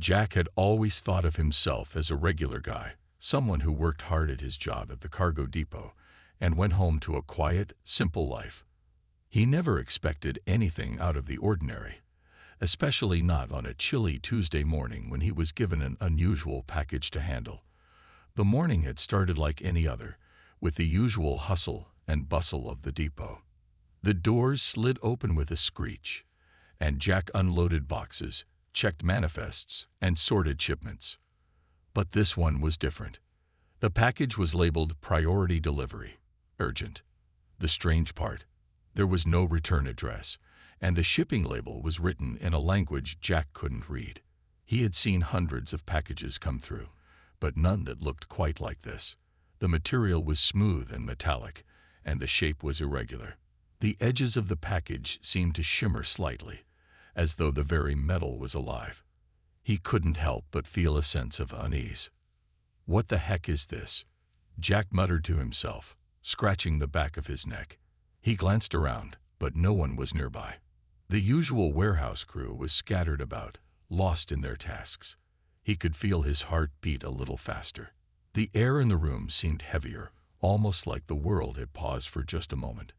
Jack had always thought of himself as a regular guy, someone who worked hard at his job at the cargo depot and went home to a quiet, simple life. He never expected anything out of the ordinary, especially not on a chilly Tuesday morning when he was given an unusual package to handle. The morning had started like any other, with the usual hustle and bustle of the depot. The doors slid open with a screech, and Jack unloaded boxes, checked manifests, and sorted shipments. But this one was different. The package was labeled Priority Delivery, Urgent. The strange part, there was no return address, and the shipping label was written in a language Jack couldn't read. He had seen hundreds of packages come through, but none that looked quite like this. The material was smooth and metallic, and the shape was irregular. The edges of the package seemed to shimmer slightly, as though the very metal was alive. He couldn't help but feel a sense of unease. "What the heck is this?" Jack muttered to himself, scratching the back of his neck. He glanced around, but no one was nearby. The usual warehouse crew was scattered about, lost in their tasks. He could feel his heart beat a little faster. The air in the room seemed heavier, almost like the world had paused for just a moment.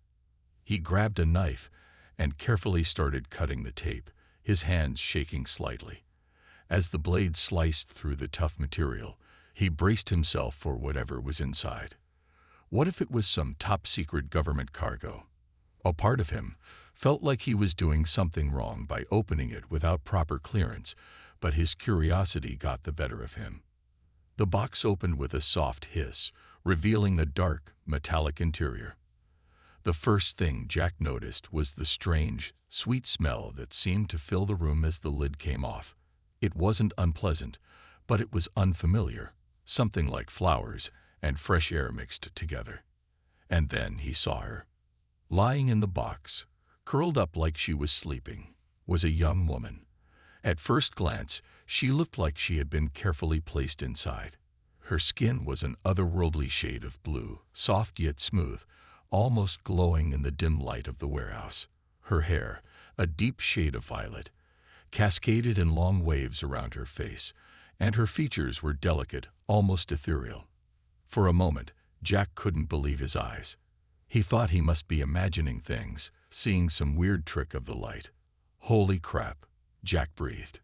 He grabbed a knife and carefully started cutting the tape, his hands shaking slightly. As the blade sliced through the tough material, he braced himself for whatever was inside. What if it was some top-secret government cargo? A part of him felt like he was doing something wrong by opening it without proper clearance, but his curiosity got the better of him. The box opened with a soft hiss, revealing the dark, metallic interior. The first thing Jack noticed was the strange, sweet smell that seemed to fill the room as the lid came off. It wasn't unpleasant, but it was unfamiliar, something like flowers and fresh air mixed together. And then he saw her. Lying in the box, curled up like she was sleeping, was a young woman. At first glance, she looked like she had been carefully placed inside. Her skin was an otherworldly shade of blue, soft yet smooth, almost glowing in the dim light of the warehouse. Her hair, a deep shade of violet, cascaded in long waves around her face, and her features were delicate, almost ethereal. For a moment, Jack couldn't believe his eyes. He thought he must be imagining things, seeing some weird trick of the light. "Holy crap," Jack breathed.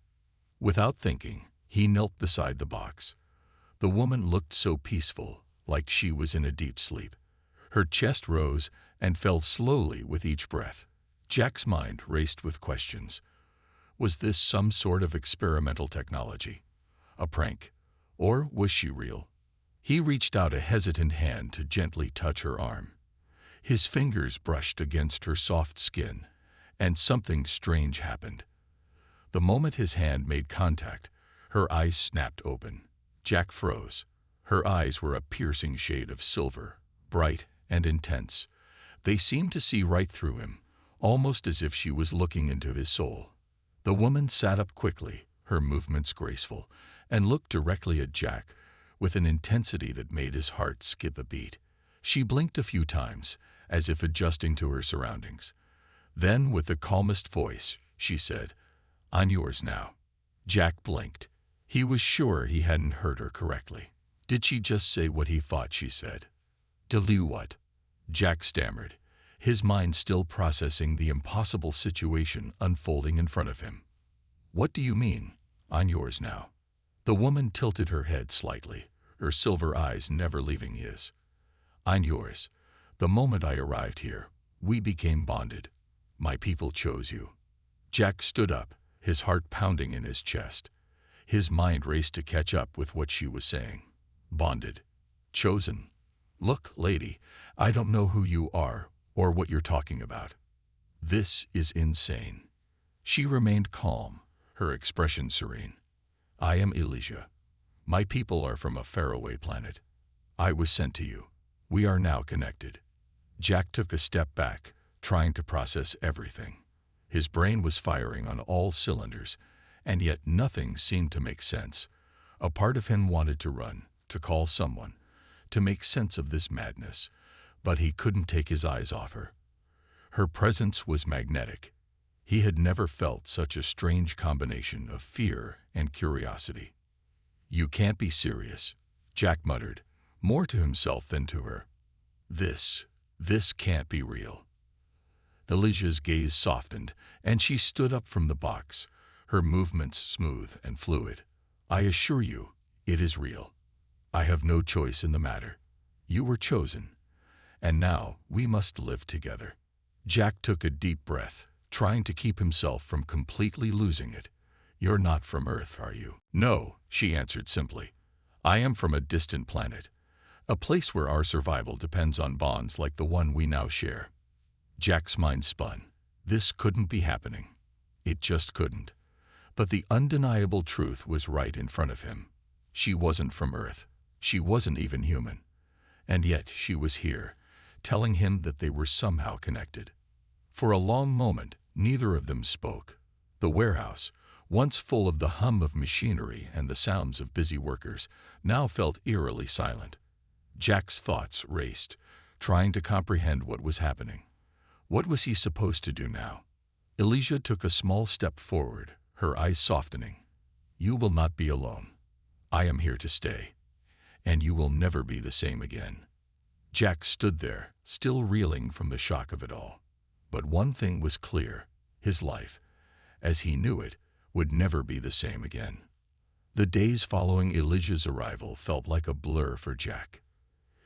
Without thinking, he knelt beside the box. The woman looked so peaceful, like she was in a deep sleep. Her chest rose and fell slowly with each breath. Jack's mind raced with questions. Was this some sort of experimental technology? A prank? Or was she real? He reached out a hesitant hand to gently touch her arm. His fingers brushed against her soft skin, and something strange happened. The moment his hand made contact, her eyes snapped open. Jack froze. Her eyes were a piercing shade of silver, bright and intense. They seemed to see right through him, almost as if she was looking into his soul. The woman sat up quickly, her movements graceful, and looked directly at Jack with an intensity that made his heart skip a beat. She blinked a few times, as if adjusting to her surroundings. Then, with the calmest voice, she said, "I'm yours now." Jack blinked. He was sure he hadn't heard her correctly. Did she just say what he thought she said? "Do what?" Jack stammered, his mind still processing the impossible situation unfolding in front of him. "What do you mean, I'm yours now?" The woman tilted her head slightly, her silver eyes never leaving his. "I'm yours. The moment I arrived here, we became bonded. My people chose you." Jack stood up, his heart pounding in his chest. His mind raced to catch up with what she was saying. Bonded. Chosen. "Look, lady, I don't know who you are or what you're talking about. This is insane." She remained calm, her expression serene. "I am Elijah. My people are from a faraway planet. I was sent to you. We are now connected." Jack took a step back, trying to process everything. His brain was firing on all cylinders, and yet nothing seemed to make sense. A part of him wanted to run, to call someone, to make sense of this madness, but he couldn't take his eyes off her. Her presence was magnetic. He had never felt such a strange combination of fear and curiosity. "You can't be serious," Jack muttered, more to himself than to her. This can't be real." Elijah's gaze softened, and she stood up from the box, her movements smooth and fluid. "I assure you, it is real. I have no choice in the matter. You were chosen, and now we must live together." Jack took a deep breath, trying to keep himself from completely losing it. "You're not from Earth, are you?" "No," she answered simply. "I am from a distant planet, a place where our survival depends on bonds like the one we now share." Jack's mind spun. This couldn't be happening. It just couldn't. But the undeniable truth was right in front of him. She wasn't from Earth. She wasn't even human. And yet she was here, telling him that they were somehow connected. For a long moment, neither of them spoke. The warehouse, once full of the hum of machinery and the sounds of busy workers, now felt eerily silent. Jack's thoughts raced, trying to comprehend what was happening. What was he supposed to do now? Elijah took a small step forward, her eyes softening. "You will not be alone. I am here to stay, and you will never be the same again." Jack stood there, still reeling from the shock of it all. But one thing was clear: his life, as he knew it, would never be the same again. The days following Elijah's arrival felt like a blur for Jack.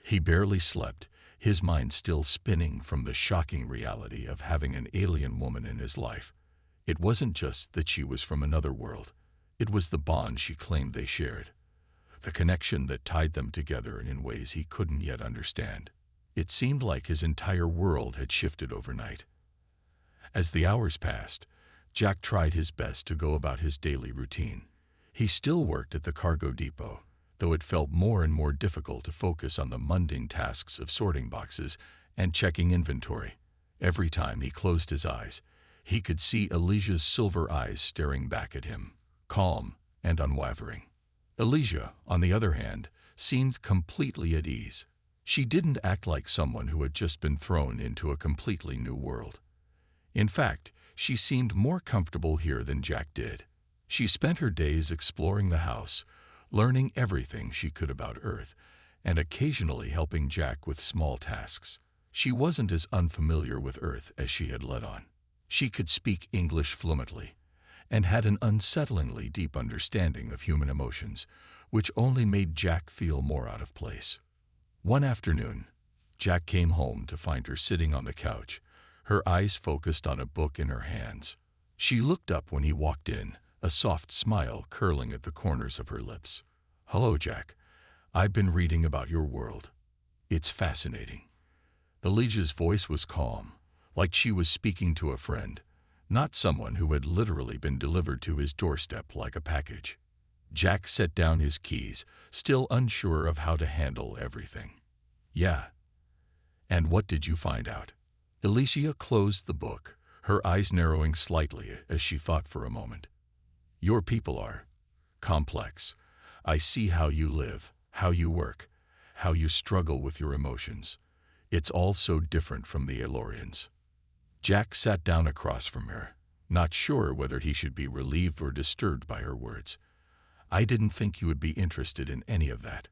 He barely slept, his mind still spinning from the shocking reality of having an alien woman in his life. It wasn't just that she was from another world. It was the bond she claimed they shared, the connection that tied them together in ways he couldn't yet understand. It seemed like his entire world had shifted overnight. As the hours passed, Jack tried his best to go about his daily routine. He still worked at the cargo depot, though it felt more and more difficult to focus on the mundane tasks of sorting boxes and checking inventory. Every time he closed his eyes, he could see Elijah's silver eyes staring back at him, calm and unwavering. Elijah, on the other hand, seemed completely at ease. She didn't act like someone who had just been thrown into a completely new world. In fact, she seemed more comfortable here than Jack did. She spent her days exploring the house, learning everything she could about Earth, and occasionally helping Jack with small tasks. She wasn't as unfamiliar with Earth as she had let on. She could speak English fluently, and had an unsettlingly deep understanding of human emotions, which only made Jack feel more out of place. One afternoon, Jack came home to find her sitting on the couch, her eyes focused on a book in her hands. She looked up when he walked in, a soft smile curling at the corners of her lips. "Hello, Jack. I've been reading about your world. It's fascinating." Elijah's voice was calm, like she was speaking to a friend, not someone who had literally been delivered to his doorstep like a package. Jack set down his keys, still unsure of how to handle everything. "Yeah. And what did you find out?" Elijah closed the book, her eyes narrowing slightly as she thought for a moment. "Your people are complex. I see how you live, how you work, how you struggle with your emotions. It's all so different from the Elorians." Jack sat down across from her, not sure whether he should be relieved or disturbed by her words. "I didn't think you would be interested in any of that.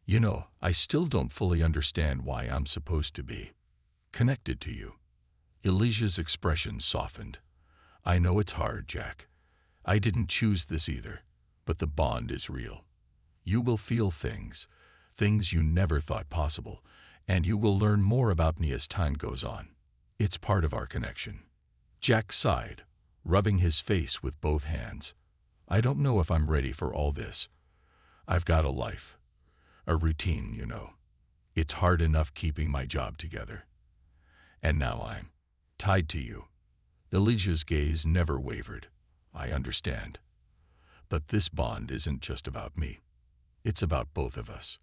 You know, I still don't fully understand why I'm supposed to be connected to you." Elijah's expression softened. "I know it's hard, Jack. I didn't choose this either, but the bond is real. You will feel things you never thought possible, and you will learn more about me as time goes on. It's part of our connection." Jack sighed, rubbing his face with both hands. "I don't know if I'm ready for all this. I've got a life, a routine, you know. It's hard enough keeping my job together. And now I'm tied to you." Elijah's gaze never wavered. "I understand. But this bond isn't just about me. It's about both of us.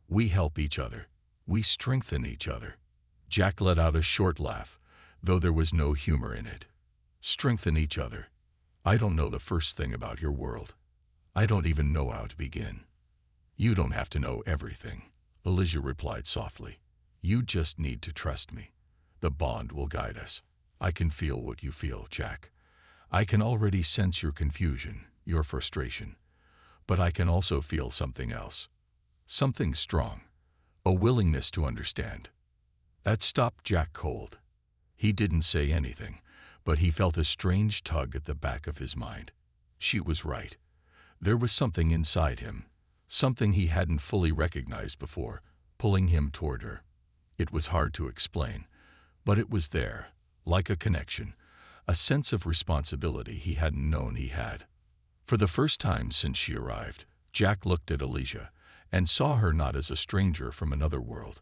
We help each other. We strengthen each other." Jack let out a short laugh, though there was no humor in it. "Strengthen each other. I don't know the first thing about your world. I don't even know how to begin." "You don't have to know everything," Elijah replied softly. "You just need to trust me. The bond will guide us. I can feel what you feel, Jack. I can already sense your confusion, your frustration. But I can also feel something else. Something strong. A willingness to understand. That stopped Jack cold. He didn't say anything, but he felt a strange tug at the back of his mind. She was right. There was something inside him, something he hadn't fully recognized before, pulling him toward her. It was hard to explain, but it was there, like a connection, a sense of responsibility he hadn't known he had. For the first time since she arrived, Jack looked at Alicia and saw her not as a stranger from another world,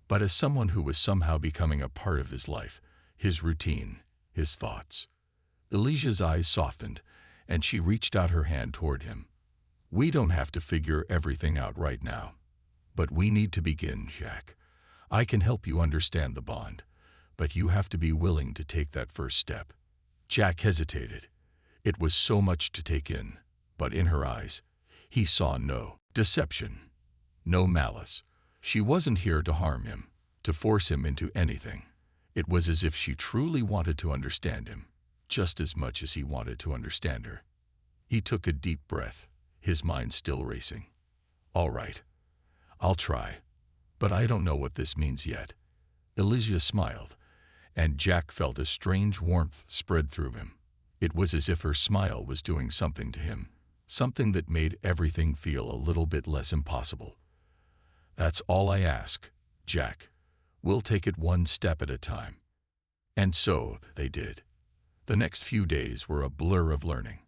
but as someone who was somehow becoming a part of his life, his routine, his thoughts. Alicia's eyes softened, and she reached out her hand toward him. We don't have to figure everything out right now. But we need to begin, Jack. I can help you understand the bond, but you have to be willing to take that first step. Jack hesitated. It was so much to take in, but in her eyes, he saw no deception, no malice. She wasn't here to harm him, to force him into anything. It was as if she truly wanted to understand him, just as much as he wanted to understand her. He took a deep breath, his mind still racing. All right, I'll try, but I don't know what this means yet. Alicia smiled, and Jack felt a strange warmth spread through him. It was as if her smile was doing something to him, something that made everything feel a little bit less impossible. That's all I ask, Jack. We'll take it one step at a time. And so they did. The next few days were a blur of learning.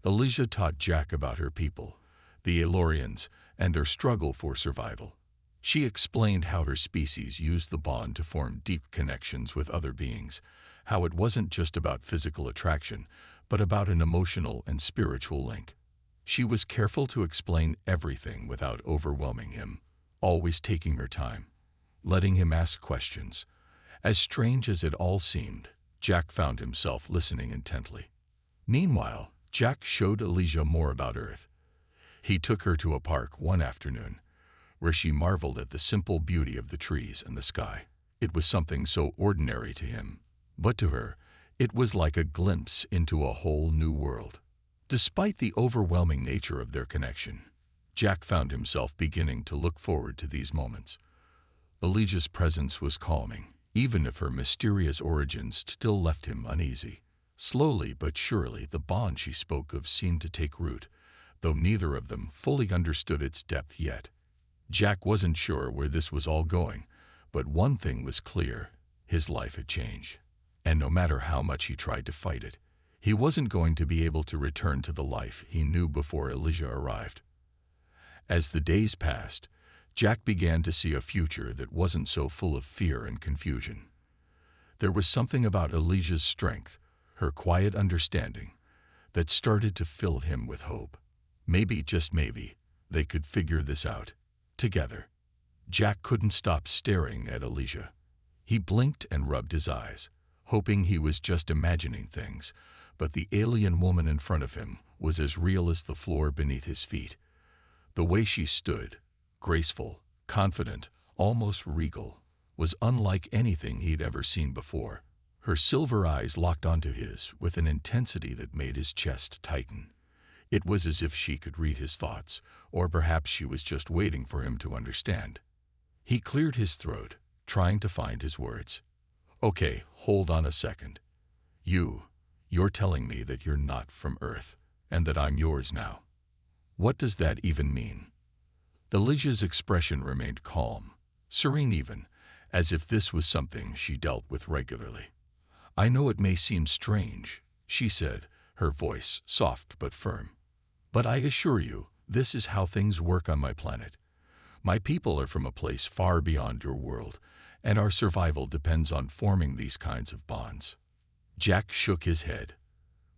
Alicia taught Jack about her people, the Elorians, and their struggle for survival. She explained how her species used the bond to form deep connections with other beings, how it wasn't just about physical attraction, but about an emotional and spiritual link. She was careful to explain everything without overwhelming him, always taking her time, letting him ask questions. As strange as it all seemed, Jack found himself listening intently. Meanwhile, Jack showed Alicia more about Earth. He took her to a park one afternoon, where she marveled at the simple beauty of the trees and the sky. It was something so ordinary to him, but to her, it was like a glimpse into a whole new world. Despite the overwhelming nature of their connection, Jack found himself beginning to look forward to these moments. Alicia's presence was calming, even if her mysterious origins still left him uneasy. Slowly but surely, the bond she spoke of seemed to take root, though neither of them fully understood its depth yet. Jack wasn't sure where this was all going, but one thing was clear: his life had changed. And no matter how much he tried to fight it, he wasn't going to be able to return to the life he knew before Alicia arrived. As the days passed, Jack began to see a future that wasn't so full of fear and confusion. There was something about Alicia's strength, her quiet understanding, that started to fill him with hope. Maybe, just maybe, they could figure this out together. Jack couldn't stop staring at Alicia. He blinked and rubbed his eyes, hoping he was just imagining things, but the alien woman in front of him was as real as the floor beneath his feet. The way she stood, graceful, confident, almost regal, was unlike anything he'd ever seen before. Her silver eyes locked onto his with an intensity that made his chest tighten. It was as if she could read his thoughts, or perhaps she was just waiting for him to understand. He cleared his throat, trying to find his words. Okay, hold on a second. You're telling me that you're not from Earth, and that I'm yours now. What does that even mean? Alicia's expression remained calm, serene even, as if this was something she dealt with regularly. I know it may seem strange, she said, her voice soft but firm. But I assure you, this is how things work on my planet. My people are from a place far beyond your world, and our survival depends on forming these kinds of bonds. Jack shook his head.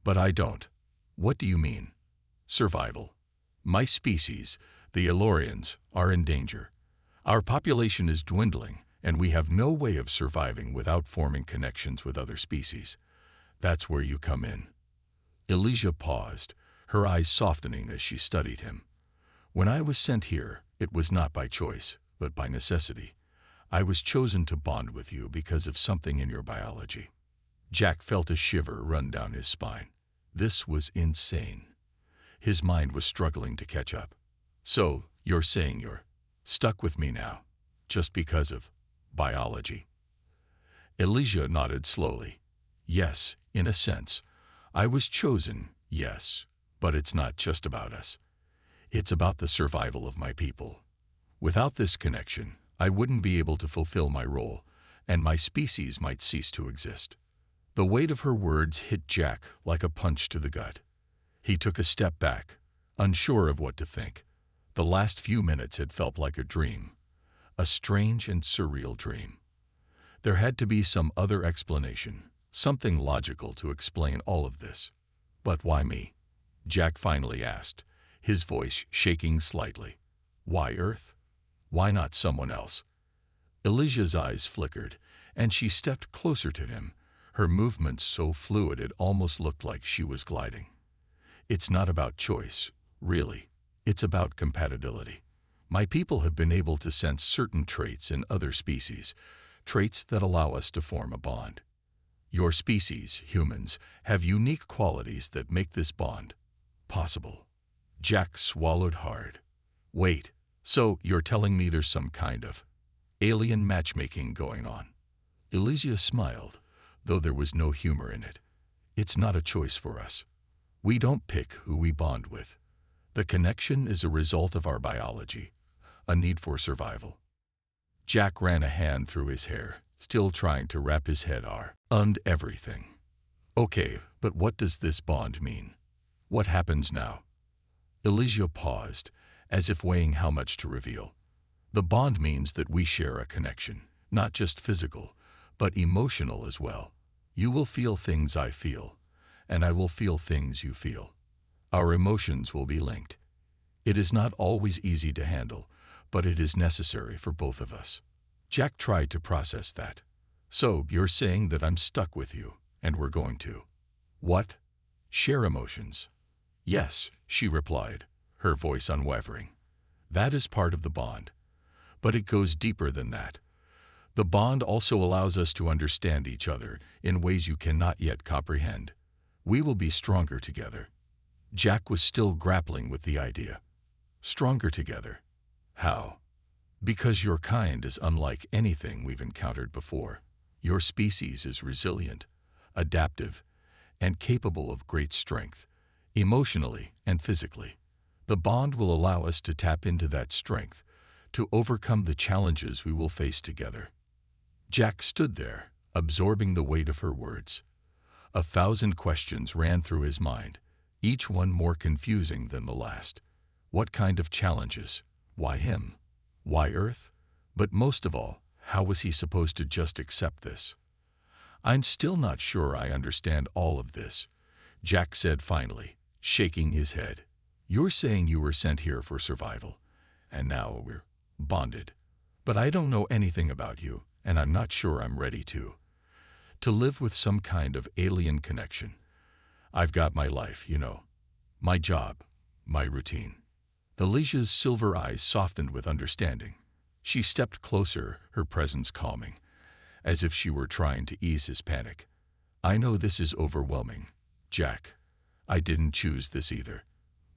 But I don't. What do you mean? Survival. My species, the Elorians, are in danger. Our population is dwindling, and we have no way of surviving without forming connections with other species. That's where you come in. Alicia paused, her eyes softening as she studied him. When I was sent here, it was not by choice, but by necessity. I was chosen to bond with you because of something in your biology. Jack felt a shiver run down his spine. This was insane. His mind was struggling to catch up. So, you're saying you're stuck with me now, just because of biology? Elijah nodded slowly. Yes, in a sense. I was chosen, yes, but it's not just about us. It's about the survival of my people. Without this connection, I wouldn't be able to fulfill my role, and my species might cease to exist. The weight of her words hit Jack like a punch to the gut. He took a step back, unsure of what to think. The last few minutes had felt like a dream, a strange and surreal dream. There had to be some other explanation, something logical to explain all of this. But why me? Jack finally asked, his voice shaking slightly. Why Earth? Why not someone else? Elijah's eyes flickered, and she stepped closer to him, her movements so fluid it almost looked like she was gliding. It's not about choice, really. It's about compatibility. My people have been able to sense certain traits in other species, traits that allow us to form a bond. Your species, humans, have unique qualities that make this bond possible. Jack swallowed hard. Wait, so you're telling me there's some kind of alien matchmaking going on? Elijah smiled, though there was no humor in it. It's not a choice for us. We don't pick who we bond with. The connection is a result of our biology, a need for survival. Jack ran a hand through his hair, still trying to wrap his head around everything. Okay, but what does this bond mean? What happens now? Elijah paused, as if weighing how much to reveal. The bond means that we share a connection, not just physical, but emotional as well. You will feel things I feel, and I will feel things you feel. Our emotions will be linked. It is not always easy to handle, but it is necessary for both of us. Jack tried to process that. So, you're saying that I'm stuck with you, and we're going to what? Share emotions. Yes, she replied, her voice unwavering. That is part of the bond. But it goes deeper than that. The bond also allows us to understand each other in ways you cannot yet comprehend. We will be stronger together. Jack was still grappling with the idea. Stronger together. How? Because your kind is unlike anything we've encountered before. Your species is resilient, adaptive, and capable of great strength, emotionally and physically. The bond will allow us to tap into that strength, to overcome the challenges we will face together. Jack stood there, absorbing the weight of her words. 1,000 questions ran through his mind, each one more confusing than the last. What kind of challenges? Why him? Why Earth? But most of all, how was he supposed to just accept this? I'm still not sure I understand all of this, Jack said finally, shaking his head. You're saying you were sent here for survival, and now we're bonded. But I don't know anything about you, and I'm not sure I'm ready to live with some kind of alien connection. I've got my life, you know, my job, my routine. Alicia's silver eyes softened with understanding. She stepped closer, her presence calming, as if she were trying to ease his panic. I know this is overwhelming, Jack. I didn't choose this either.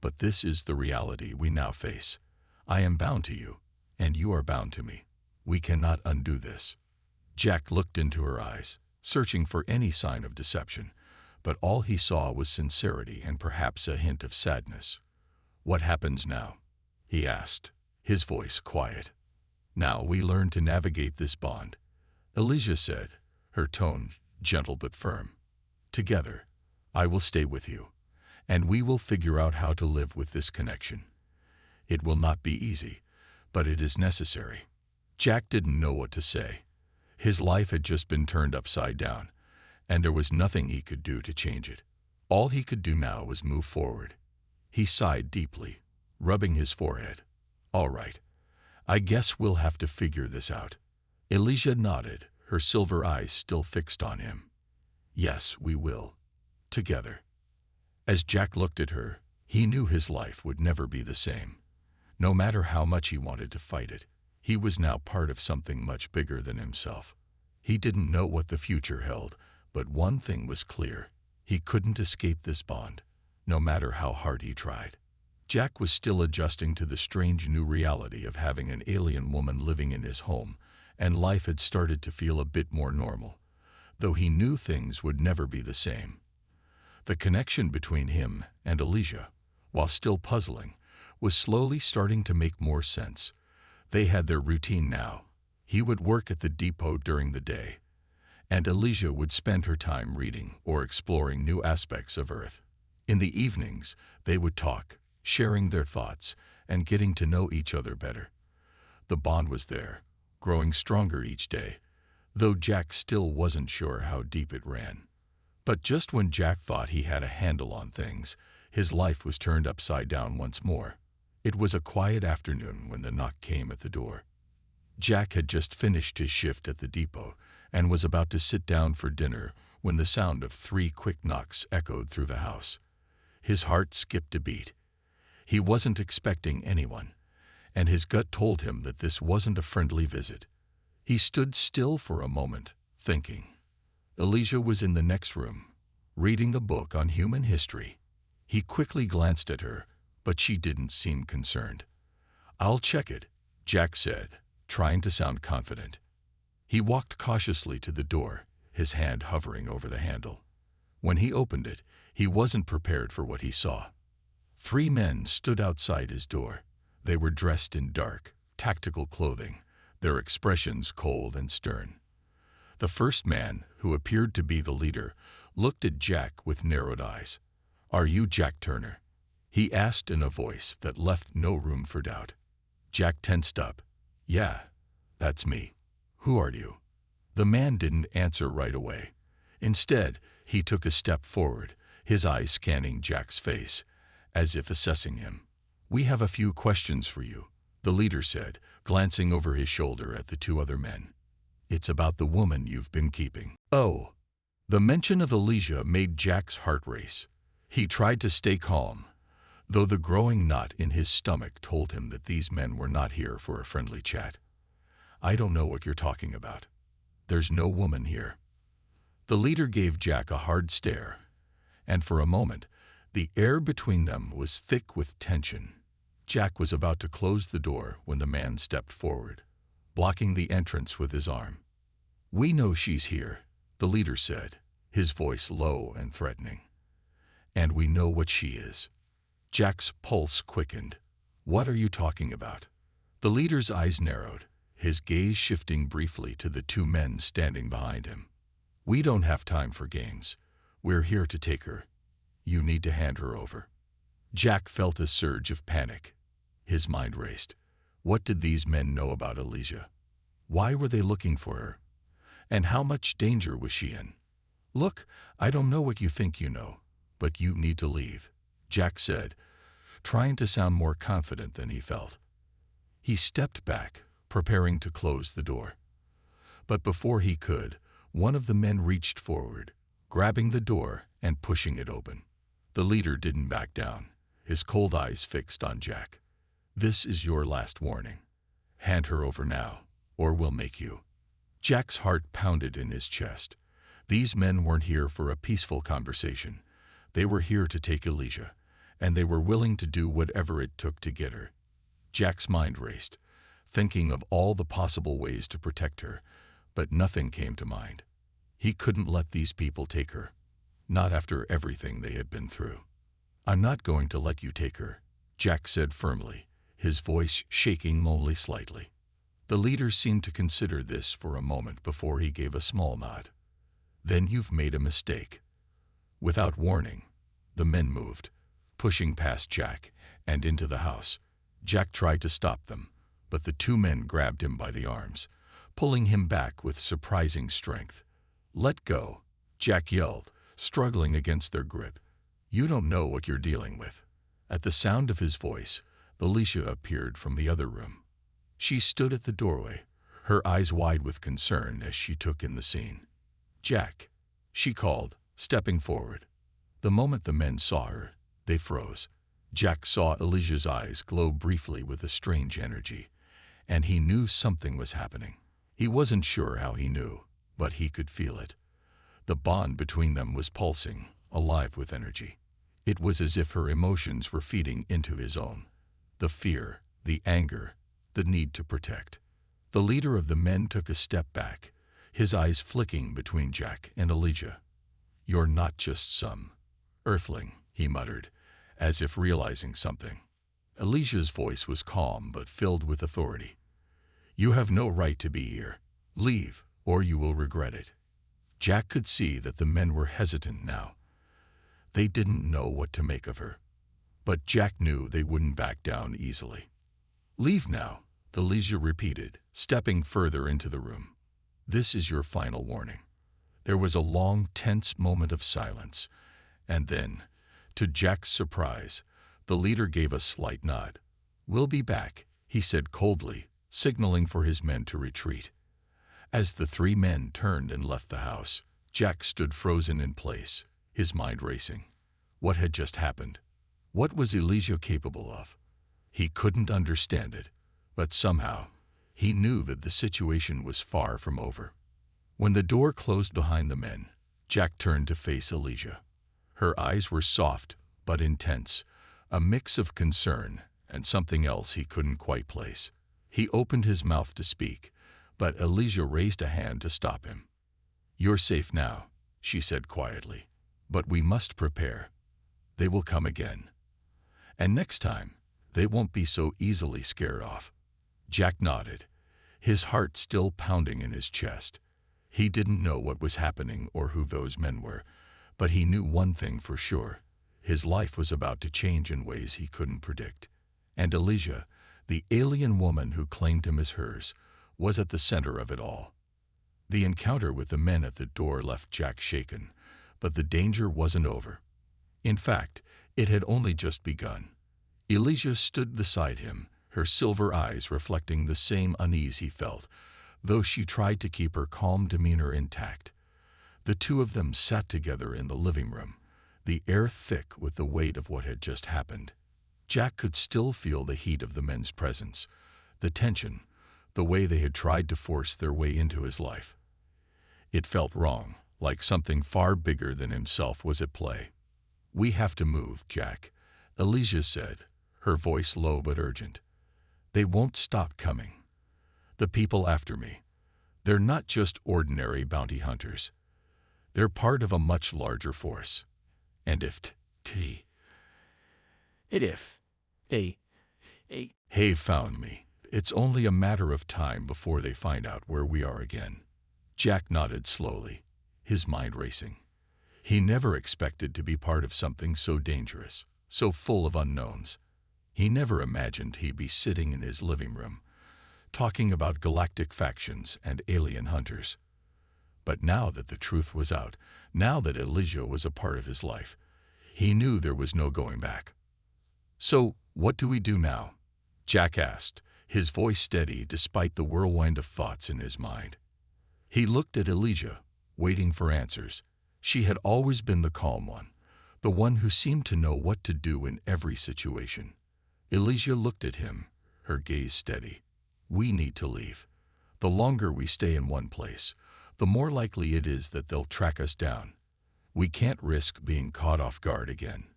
But this is the reality we now face. I am bound to you, and you are bound to me. We cannot undo this. Jack looked into her eyes, searching for any sign of deception, but all he saw was sincerity and perhaps a hint of sadness. What happens now? He asked, his voice quiet. Now we learn to navigate this bond, Elijah said, her tone gentle but firm. Together, I will stay with you, and we will figure out how to live with this connection. It will not be easy, but it is necessary. Jack didn't know what to say. His life had just been turned upside down, and there was nothing he could do to change it. All he could do now was move forward. He sighed deeply, rubbing his forehead. All right, I guess we'll have to figure this out. Elijah nodded, her silver eyes still fixed on him. Yes, we will. Together. As Jack looked at her, he knew his life would never be the same. No matter how much he wanted to fight it, he was now part of something much bigger than himself. He didn't know what the future held, but one thing was clear. He couldn't escape this bond, no matter how hard he tried. Jack was still adjusting to the strange new reality of having an alien woman living in his home, and life had started to feel a bit more normal, though he knew things would never be the same. The connection between him and Elijah, while still puzzling, was slowly starting to make more sense. They had their routine now. He would work at the depot during the day, and Elijah would spend her time reading or exploring new aspects of Earth. In the evenings, they would talk, sharing their thoughts and getting to know each other better. The bond was there, growing stronger each day, though Jack still wasn't sure how deep it ran. But just when Jack thought he had a handle on things, his life was turned upside down once more. It was a quiet afternoon when the knock came at the door. Jack had just finished his shift at the depot and was about to sit down for dinner when the sound of 3 quick knocks echoed through the house. His heart skipped a beat. He wasn't expecting anyone, and his gut told him that this wasn't a friendly visit. He stood still for a moment, thinking. Elijah was in the next room, reading the book on human history. He quickly glanced at her, but she didn't seem concerned. "I'll check it," Jack said, trying to sound confident. He walked cautiously to the door, his hand hovering over the handle. When he opened it, he wasn't prepared for what he saw. 3 men stood outside his door. They were dressed in dark, tactical clothing, their expressions cold and stern. The first man, who appeared to be the leader, looked at Jack with narrowed eyes. "Are you Jack Turner?" he asked in a voice that left no room for doubt. Jack tensed up. "Yeah, that's me. Who are you?" The man didn't answer right away. Instead, he took a step forward, his eyes scanning Jack's face, as if assessing him. "We have a few questions for you," the leader said, glancing over his shoulder at the 2 other men. "It's about the woman you've been keeping." "Oh." The mention of Elijah made Jack's heart race. He tried to stay calm, though the growing knot in his stomach told him that these men were not here for a friendly chat. "I don't know what you're talking about. There's no woman here." The leader gave Jack a hard stare, and for a moment, the air between them was thick with tension. Jack was about to close the door when the man stepped forward, blocking the entrance with his arm. "We know she's here," the leader said, his voice low and threatening. "And we know what she is." Jack's pulse quickened. "What are you talking about?" The leader's eyes narrowed, his gaze shifting briefly to the 2 men standing behind him. "We don't have time for games. We're here to take her. You need to hand her over." Jack felt a surge of panic. His mind raced. What did these men know about Elijah? Why were they looking for her? And how much danger was she in? "Look, I don't know what you think you know, but you need to leave," Jack said, trying to sound more confident than he felt. He stepped back, preparing to close the door. But before he could, one of the men reached forward, grabbing the door and pushing it open. The leader didn't back down, his cold eyes fixed on Jack. "This is your last warning. Hand her over now, or we'll make you." Jack's heart pounded in his chest. These men weren't here for a peaceful conversation. They were here to take Elijah, and they were willing to do whatever it took to get her. Jack's mind raced, thinking of all the possible ways to protect her, but nothing came to mind. He couldn't let these people take her, not after everything they had been through. "I'm not going to let you take her," Jack said firmly, his voice shaking only slightly. The leader seemed to consider this for a moment before he gave a small nod. "Then you've made a mistake." Without warning, the men moved, pushing past Jack and into the house. Jack tried to stop them, but the 2 men grabbed him by the arms, pulling him back with surprising strength. "Let go," Jack yelled, struggling against their grip. "You don't know what you're dealing with." At the sound of his voice, Alicia appeared from the other room. She stood at the doorway, her eyes wide with concern as she took in the scene. "Jack," she called, stepping forward. The moment the men saw her, they froze. Jack saw Alicia's eyes glow briefly with a strange energy, and he knew something was happening. He wasn't sure how he knew, but he could feel it. The bond between them was pulsing, alive with energy. It was as if her emotions were feeding into his own. The fear, the anger, the need to protect. The leader of the men took a step back, his eyes flicking between Jack and Elijah. "You're not just some earthling," he muttered, as if realizing something. Elijah's voice was calm but filled with authority. "You have no right to be here. Leave, or you will regret it." Jack could see that the men were hesitant now. They didn't know what to make of her. But Jack knew they wouldn't back down easily. "Leave now," Elijah repeated, stepping further into the room. "This is your final warning." There was a long, tense moment of silence, and then, to Jack's surprise, the leader gave a slight nod. "We'll be back," he said coldly, signaling for his men to retreat. As the three men turned and left the house, Jack stood frozen in place, his mind racing. What had just happened? What was Elijah capable of? He couldn't understand it, but somehow, he knew that the situation was far from over. When the door closed behind the men, Jack turned to face Elijah. Her eyes were soft but intense, a mix of concern and something else he couldn't quite place. He opened his mouth to speak, but Elijah raised a hand to stop him. "You're safe now," she said quietly, "but we must prepare. They will come again. And next time, they won't be so easily scared off." Jack nodded, his heart still pounding in his chest. He didn't know what was happening or who those men were, but he knew one thing for sure. His life was about to change in ways he couldn't predict. And Elijah, the alien woman who claimed him as hers, was at the center of it all. The encounter with the men at the door left Jack shaken, but the danger wasn't over. In fact, it had only just begun. Elijah stood beside him, her silver eyes reflecting the same unease he felt, though she tried to keep her calm demeanor intact. The two of them sat together in the living room, the air thick with the weight of what had just happened. Jack could still feel the heat of the men's presence, the tension, the way they had tried to force their way into his life. It felt wrong, like something far bigger than himself was at play. "We have to move, Jack," Elijah said, her voice low but urgent. "They won't stop coming. The people after me, they're not just ordinary bounty hunters. They're part of a much larger force. And if they found me, it's only a matter of time before they find out where we are again." Jack nodded slowly, his mind racing. He never expected to be part of something so dangerous, so full of unknowns. He never imagined he'd be sitting in his living room, talking about galactic factions and alien hunters. But now that the truth was out, now that Elijah was a part of his life, he knew there was no going back. "So, what do we do now?" Jack asked, his voice steady despite the whirlwind of thoughts in his mind. He looked at Elijah, waiting for answers. She had always been the calm one, the one who seemed to know what to do in every situation. Elijah looked at him, her gaze steady. "We need to leave. The longer we stay in one place, the more likely it is that they'll track us down. We can't risk being caught off guard again."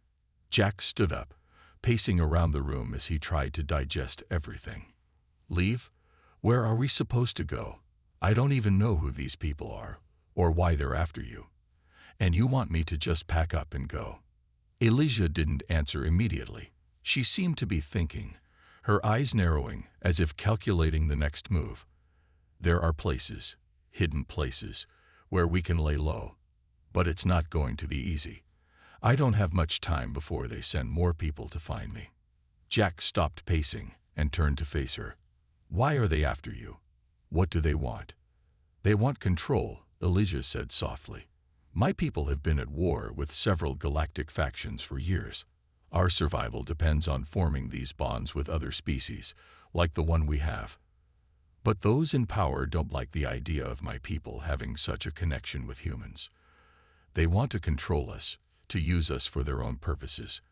Jack stood up, pacing around the room as he tried to digest everything. "Leave? Where are we supposed to go? I don't even know who these people are, or why they're after you. And you want me to just pack up and go?" Elijah didn't answer immediately. She seemed to be thinking, her eyes narrowing as if calculating the next move. "There are places, hidden places, where we can lay low. But it's not going to be easy. I don't have much time before they send more people to find me." Jack stopped pacing and turned to face her. "Why are they after you? What do they want?" "They want control," Elijah said softly. "My people have been at war with several galactic factions for years. Our survival depends on forming these bonds with other species, like the one we have. But those in power don't like the idea of my people having such a connection with humans. They want to control us, to use us for their own purposes,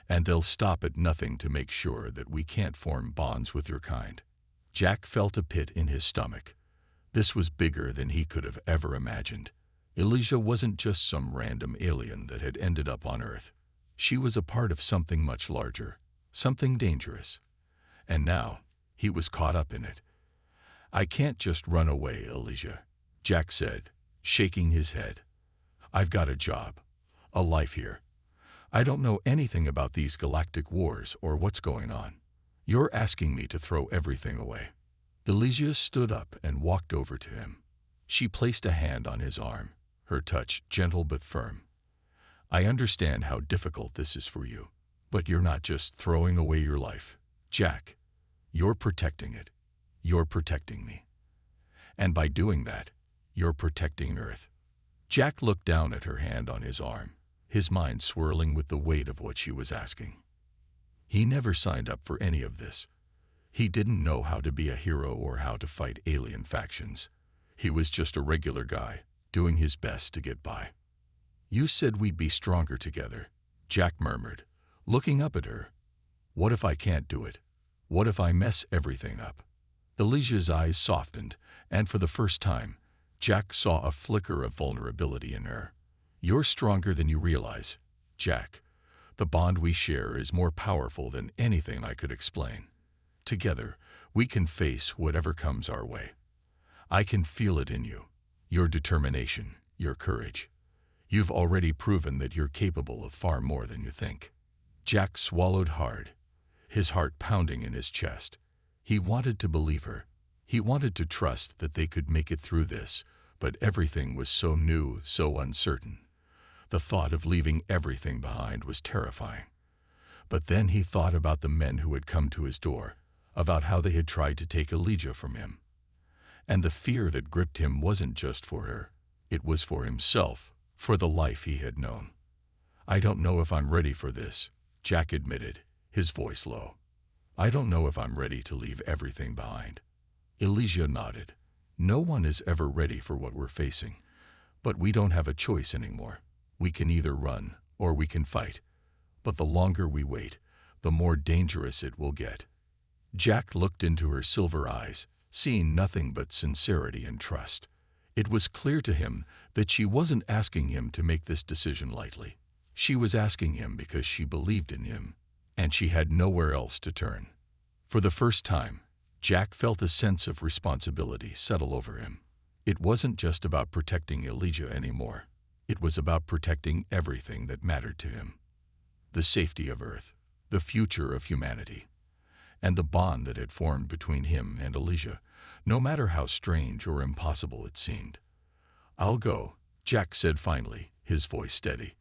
and they'll stop at nothing to make sure that we can't form bonds with your kind." Jack felt a pit in his stomach. This was bigger than he could have ever imagined. Elijah wasn't just some random alien that had ended up on Earth. She was a part of something much larger, something dangerous. And now, he was caught up in it. "I can't just run away, Elijah," Jack said, shaking his head. "I've got a job, a life here. I don't know anything about these galactic wars or what's going on. You're asking me to throw everything away." Elijah stood up and walked over to him. She placed a hand on his arm, her touch gentle but firm. "I understand how difficult this is for you, but you're not just throwing away your life, Jack. You're protecting it. You're protecting me. And by doing that, you're protecting Earth." Jack looked down at her hand on his arm, his mind swirling with the weight of what she was asking. He never signed up for any of this. He didn't know how to be a hero or how to fight alien factions. He was just a regular guy, doing his best to get by. "You said we'd be stronger together," Jack murmured, looking up at her. "What if I can't do it? What if I mess everything up?" Elijah's eyes softened, and for the first time, Jack saw a flicker of vulnerability in her. "You're stronger than you realize, Jack. The bond we share is more powerful than anything I could explain. Together, we can face whatever comes our way. I can feel it in you, your determination, your courage. You've already proven that you're capable of far more than you think." Jack swallowed hard, his heart pounding in his chest. He wanted to believe her. He wanted to trust that they could make it through this, but everything was so new, so uncertain. The thought of leaving everything behind was terrifying. But then he thought about the men who had come to his door, about how they had tried to take Elijah from him. And the fear that gripped him wasn't just for her. It was for himself, for the life he had known. "I don't know if I'm ready for this," Jack admitted, his voice low. "I don't know if I'm ready to leave everything behind." Elijah nodded. "No one is ever ready for what we're facing, but we don't have a choice anymore. We can either run or we can fight. But the longer we wait, the more dangerous it will get." Jack looked into her silver eyes, seeing nothing but sincerity and trust. It was clear to him that she wasn't asking him to make this decision lightly. She was asking him because she believed in him, and she had nowhere else to turn. For the first time, Jack felt a sense of responsibility settle over him. It wasn't just about protecting Elijah anymore. It was about protecting everything that mattered to him. The safety of Earth, the future of humanity, and the bond that had formed between him and Elijah, no matter how strange or impossible it seemed. "I'll go," Jack said finally, his voice steady.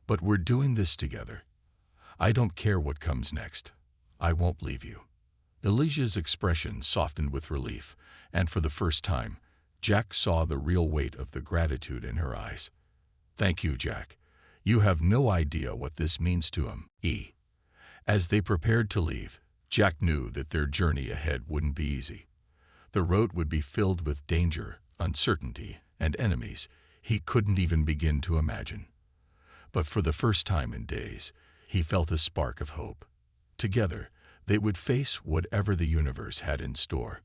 "But we're doing this together. I don't care what comes next. I won't leave you." Elijah's expression softened with relief, and for the first time, Jack saw the real weight of the gratitude in her eyes. "Thank you, Jack. You have no idea what this means to him." As they prepared to leave, Jack knew that their journey ahead wouldn't be easy. The road would be filled with danger, uncertainty, and enemies he couldn't even begin to imagine. But for the first time in days, he felt a spark of hope. Together, they would face whatever the universe had in store.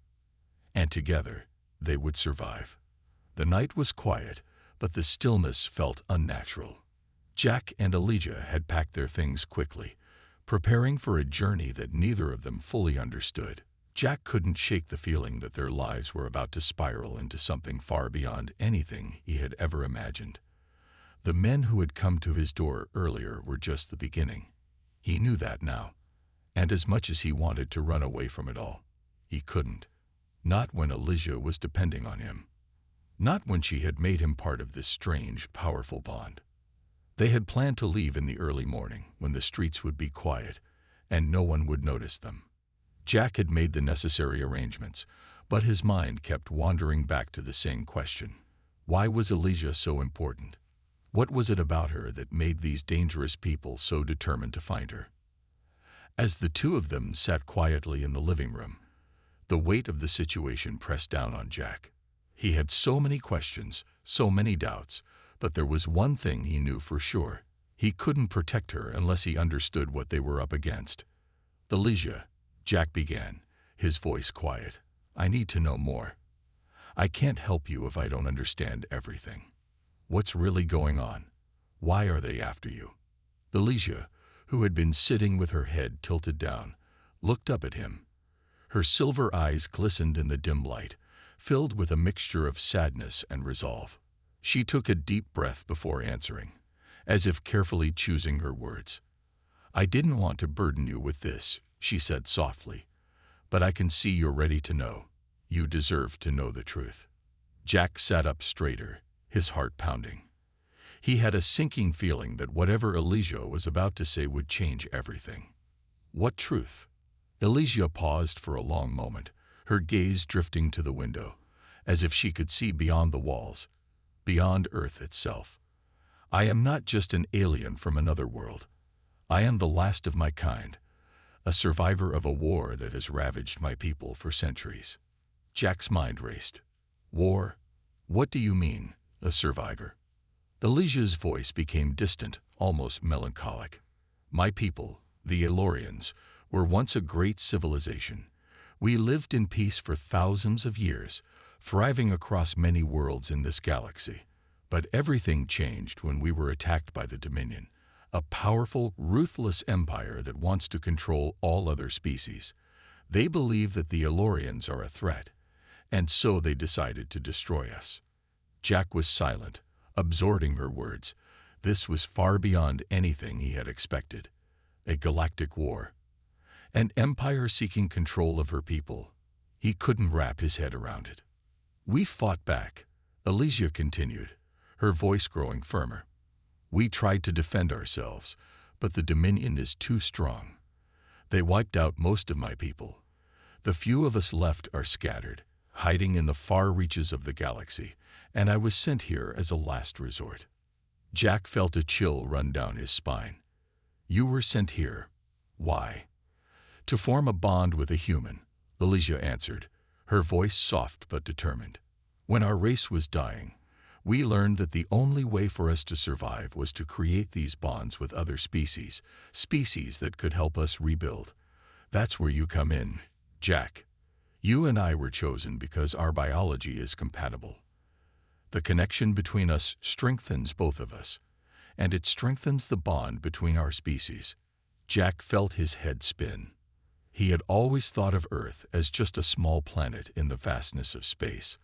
And together, they would survive. The night was quiet, but the stillness felt unnatural. Jack and Elijah had packed their things quickly, preparing for a journey that neither of them fully understood. Jack couldn't shake the feeling that their lives were about to spiral into something far beyond anything he had ever imagined. The men who had come to his door earlier were just the beginning. He knew that now, and as much as he wanted to run away from it all, he couldn't. Not when Elijah was depending on him. Not when she had made him part of this strange, powerful bond. They had planned to leave in the early morning, when the streets would be quiet, and no one would notice them. Jack had made the necessary arrangements, but his mind kept wandering back to the same question. Why was Elijah so important? What was it about her that made these dangerous people so determined to find her? As the two of them sat quietly in the living room, the weight of the situation pressed down on Jack. He had so many questions, so many doubts, but there was one thing he knew for sure. He couldn't protect her unless he understood what they were up against. "Elijah," Jack began, his voice quiet, "I need to know more. I can't help you if I don't understand everything. What's really going on? Why are they after you? Elysia, who had been sitting with her head tilted down, looked up at him. Her silver eyes glistened in the dim light, filled with a mixture of sadness and resolve. She took a deep breath before answering, as if carefully choosing her words. "I didn't want to burden you with this," she said softly, "but I can see you're ready to know. You deserve to know the truth." Jack sat up straighter, his heart pounding. He had a sinking feeling that whatever Elysia was about to say would change everything. What truth? Elysia paused for a long moment, her gaze drifting to the window, as if she could see beyond the walls, beyond Earth itself. "I am not just an alien from another world. I am the last of my kind, a survivor of a war that has ravaged my people for centuries." Jack's mind raced. "War? What do you mean, a survivor?" Elysia's voice became distant, almost melancholic. "My people, the Elorians, were once a great civilization. We lived in peace for thousands of years, thriving across many worlds in this galaxy. But everything changed when we were attacked by the Dominion, a powerful, ruthless empire that wants to control all other species. They believe that the Elorians are a threat, and so they decided to destroy us." Jack was silent, absorbing her words. This was far beyond anything he had expected. A galactic war. An empire seeking control of her people. He couldn't wrap his head around it. "We fought back," Elysia continued, her voice growing firmer. "We tried to defend ourselves, but the Dominion is too strong. They wiped out most of my people. The few of us left are scattered, hiding in the far reaches of the galaxy, and I was sent here as a last resort." Jack felt a chill run down his spine. "You were sent here. Why?" "To form a bond with a human," Elysia answered, her voice soft but determined. "When our race was dying, we learned that the only way for us to survive was to create these bonds with other species, species that could help us rebuild. That's where you come in, Jack. You and I were chosen because our biology is compatible. The connection between us strengthens both of us, and it strengthens the bond between our species." Jack felt his head spin. He had always thought of Earth as just a small planet in the vastness of space,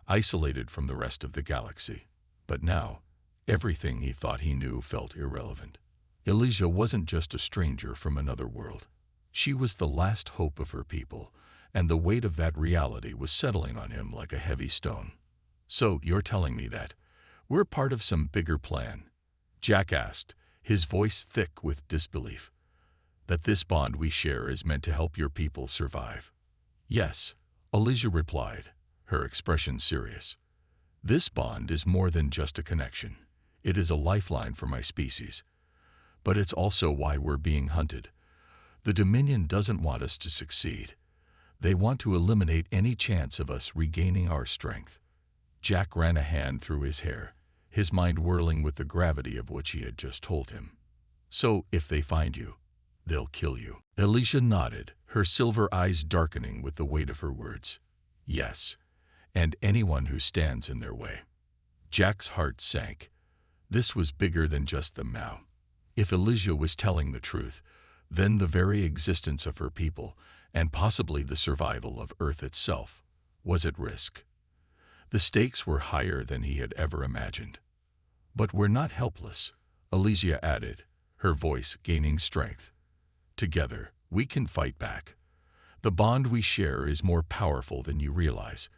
isolated from the rest of the galaxy. But now, everything he thought he knew felt irrelevant. Elysia wasn't just a stranger from another world. She was the last hope of her people, and the weight of that reality was settling on him like a heavy stone. "So, you're telling me that we're part of some bigger plan?" Jack asked, his voice thick with disbelief. "That this bond we share is meant to help your people survive?" "Yes," Elysia replied, her expression serious. "This bond is more than just a connection. It is a lifeline for my species. But it's also why we're being hunted. The Dominion doesn't want us to succeed. They want to eliminate any chance of us regaining our strength." Jack ran a hand through his hair, his mind whirling with the gravity of what she had just told him. "So, if they find you, they'll kill you?" Elysia nodded, her silver eyes darkening with the weight of her words. "Yes, and anyone who stands in their way." Jack's heart sank. This was bigger than just them now. If Elysia was telling the truth, then the very existence of her people, and possibly the survival of Earth itself, was at risk. The stakes were higher than he had ever imagined. "But we're not helpless," Elysia added, her voice gaining strength. "Together, we can fight back. The bond we share is more powerful than you realize.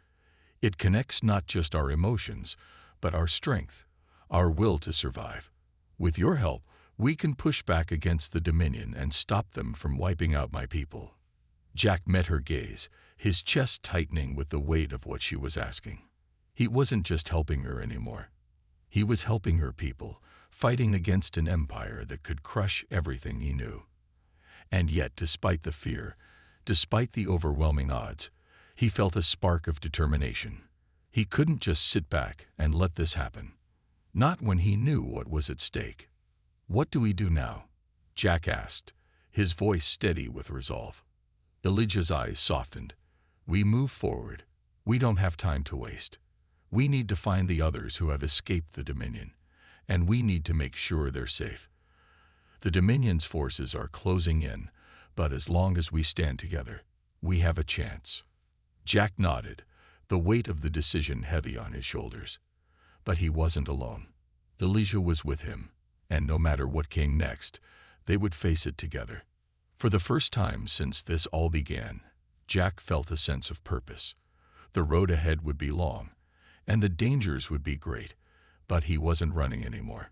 It connects not just our emotions, but our strength, our will to survive. With your help, we can push back against the Dominion and stop them from wiping out my people." Jack met her gaze, his chest tightening with the weight of what she was asking. He wasn't just helping her anymore. He was helping her people, fighting against an empire that could crush everything he knew. And yet, despite the fear, despite the overwhelming odds, he felt a spark of determination. He couldn't just sit back and let this happen. Not when he knew what was at stake. "What do we do now?" Jack asked, his voice steady with resolve. Elysia's eyes softened. "We move forward. We don't have time to waste. We need to find the others who have escaped the Dominion, and we need to make sure they're safe. The Dominion's forces are closing in, but as long as we stand together, we have a chance." Jack nodded, the weight of the decision heavy on his shoulders. But he wasn't alone. Elijah was with him, and no matter what came next, they would face it together. For the first time since this all began, Jack felt a sense of purpose. The road ahead would be long, and the dangers would be great, but he wasn't running anymore.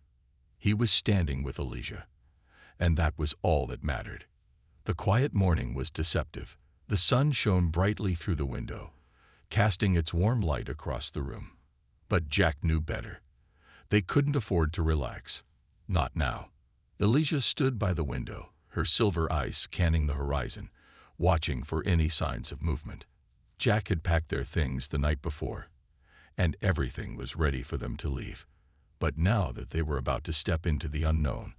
He was standing with Elijah, and that was all that mattered. The quiet morning was deceptive. The sun shone brightly through the window, casting its warm light across the room. But Jack knew better. They couldn't afford to relax. Not now. Elijah stood by the window, her silver eyes scanning the horizon, watching for any signs of movement. Jack had packed their things the night before, and everything was ready for them to leave. But now that they were about to step into the unknown,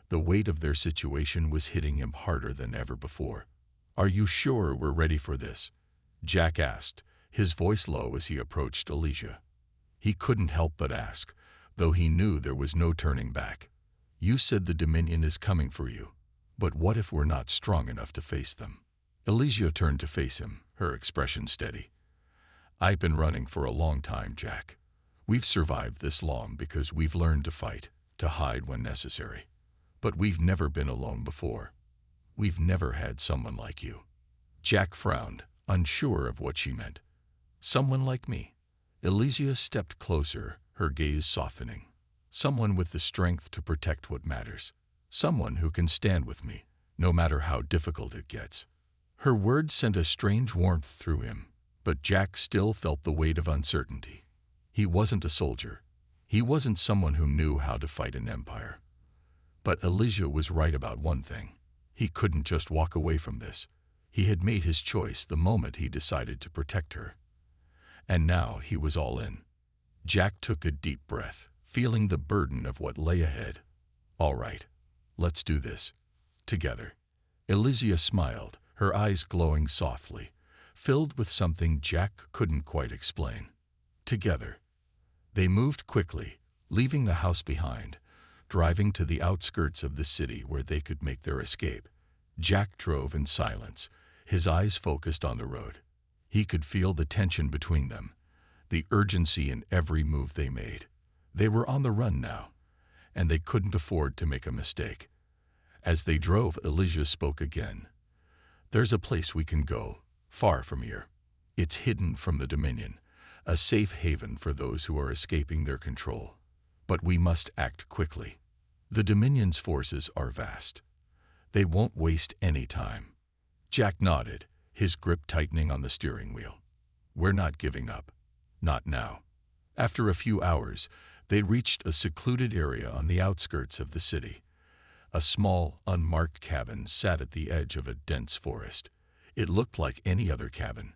the weight of their situation was hitting him harder than ever before. "Are you sure we're ready for this?" Jack asked, his voice low as he approached Elijah. He couldn't help but ask, though he knew there was no turning back. "You said the Dominion is coming for you, but what if we're not strong enough to face them?" Elijah turned to face him, her expression steady. "I've been running for a long time, Jack. We've survived this long because we've learned to fight, to hide when necessary. But we've never been alone before. We've never had someone like you." Jack frowned, unsure of what she meant. "Someone like me?" Elysia stepped closer, her gaze softening. "Someone with the strength to protect what matters. Someone who can stand with me, no matter how difficult it gets." Her words sent a strange warmth through him, but Jack still felt the weight of uncertainty. He wasn't a soldier. He wasn't someone who knew how to fight an empire. But Elijah was right about one thing. He couldn't just walk away from this. He had made his choice the moment he decided to protect her. And now he was all in. Jack took a deep breath, feeling the burden of what lay ahead. "All right, let's do this. Together." Elysia smiled, her eyes glowing softly, filled with something Jack couldn't quite explain. Together. They moved quickly, leaving the house behind, driving to the outskirts of the city where they could make their escape. Jack drove in silence, his eyes focused on the road. He could feel the tension between them, the urgency in every move they made. They were on the run now, and they couldn't afford to make a mistake. As they drove, Elijah spoke again. "There's a place we can go, far from here. It's hidden from the Dominion, a safe haven for those who are escaping their control. But we must act quickly. The Dominion's forces are vast. They won't waste any time." Jack nodded, his grip tightening on the steering wheel. "We're not giving up. Not now." After a few hours, they reached a secluded area on the outskirts of the city. A small, unmarked cabin sat at the edge of a dense forest. It looked like any other cabin,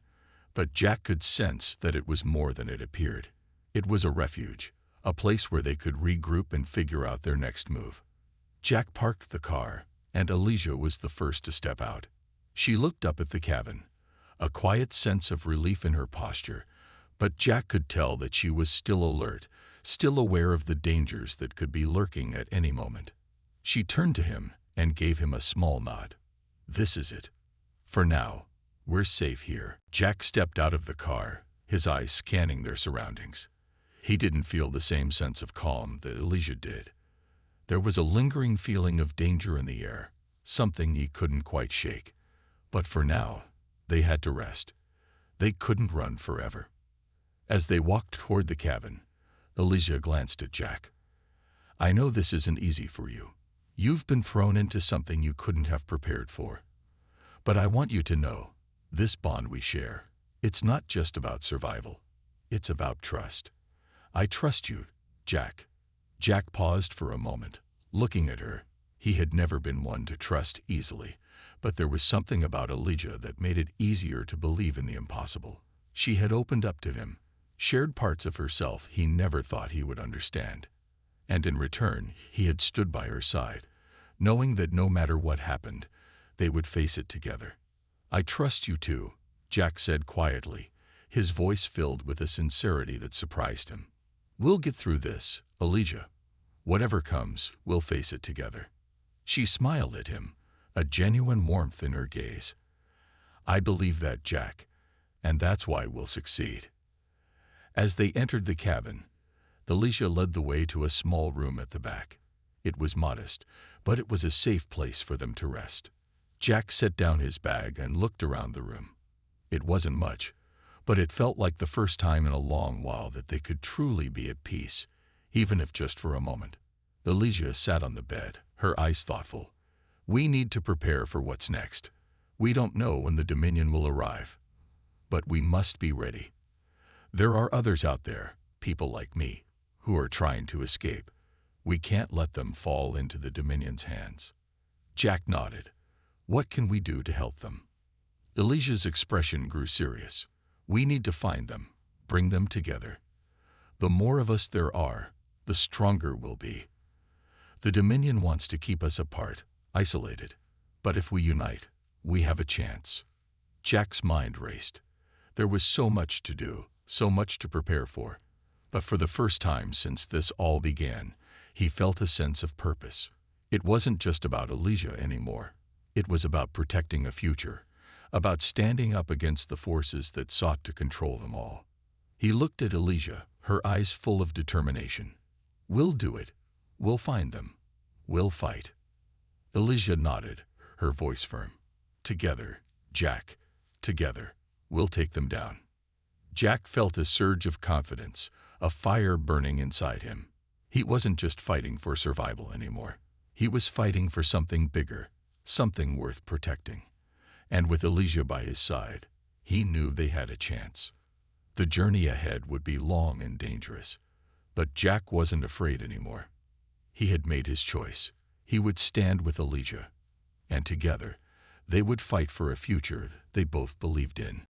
but Jack could sense that it was more than it appeared. It was a refuge, a place where they could regroup and figure out their next move. Jack parked the car, and Elijah was the first to step out. She looked up at the cabin, a quiet sense of relief in her posture, but Jack could tell that she was still alert, still aware of the dangers that could be lurking at any moment. She turned to him and gave him a small nod. "This is it. For now, we're safe here." Jack stepped out of the car, his eyes scanning their surroundings. He didn't feel the same sense of calm that Elijah did. There was a lingering feeling of danger in the air, something he couldn't quite shake. But for now, they had to rest. They couldn't run forever. As they walked toward the cabin, Elijah glanced at Jack. "I know this isn't easy for you. You've been thrown into something you couldn't have prepared for. But I want you to know, this bond we share, it's not just about survival. It's about trust. I trust you, Jack." Jack paused for a moment, looking at her. He had never been one to trust easily, but there was something about Elijah that made it easier to believe in the impossible. She had opened up to him, shared parts of herself he never thought he would understand. And in return, he had stood by her side, knowing that no matter what happened, they would face it together. "I trust you too," Jack said quietly, his voice filled with a sincerity that surprised him. "We'll get through this, Elijah. Whatever comes, we'll face it together." She smiled at him, a genuine warmth in her gaze. "I believe that, Jack, and that's why we'll succeed." As they entered the cabin, Alicia led the way to a small room at the back. It was modest, but it was a safe place for them to rest. Jack set down his bag and looked around the room. It wasn't much, but it felt like the first time in a long while that they could truly be at peace, even if just for a moment. Alicia sat on the bed, her eyes thoughtful. "We need to prepare for what's next. We don't know when the Dominion will arrive, but we must be ready. There are others out there, people like me, who are trying to escape. We can't let them fall into the Dominion's hands." Jack nodded. "What can we do to help them?" Alicia's expression grew serious. "We need to find them, bring them together. The more of us there are, the stronger we'll be. The Dominion wants to keep us apart, isolated. But if we unite, we have a chance." Jack's mind raced. There was so much to do, so much to prepare for. But for the first time since this all began, he felt a sense of purpose. It wasn't just about Alicia anymore. It was about protecting a future, about standing up against the forces that sought to control them all. He looked at Alicia, her eyes full of determination. "We'll do it. We'll find them. We'll fight." Alicia nodded, her voice firm. "Together, Jack. Together. We'll take them down." Jack felt a surge of confidence, a fire burning inside him. He wasn't just fighting for survival anymore. He was fighting for something bigger, something worth protecting. And with Alicia by his side, he knew they had a chance. The journey ahead would be long and dangerous, but Jack wasn't afraid anymore. He had made his choice. He would stand with Alicia, and together, they would fight for a future they both believed in.